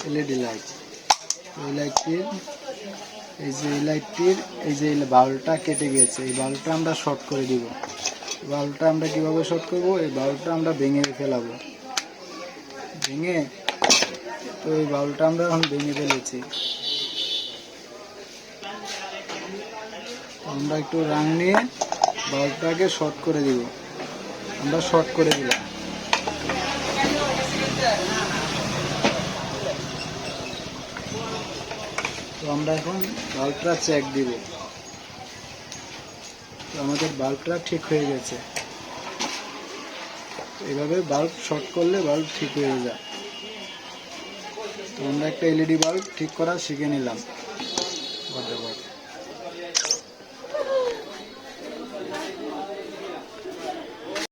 LED light. এই লাইটটির এই যে বাল্বটা কেটে গিয়েছে, এই বাল্বটা আমরা শর্ট করে দিব। বাল্বটা আমরা কিভাবে শর্ট করব, এই বাল্বটা আমরা ভেঙে ফেলাবো। ভেঙে তো এই বাল্বটা আমরা এখন ভেঙে ফেলেছি। আমরা একটু রাং নিয়ে বাল্বটাকে শর্ট করে দিব। আমরা শর্ট করে দিলাম। তো আমরা এখন বাল্বটা চেক দিব। তো আমাদের বাল্বটা ঠিক হয়ে গেছে। এইভাবে বাল্ব শর্ট করলে বাল্ব ঠিক হয়ে যায়। তো আমরা একটা এলইডি বাল্ব ঠিক করা শিখে নিলাম। ধন্যবাদ।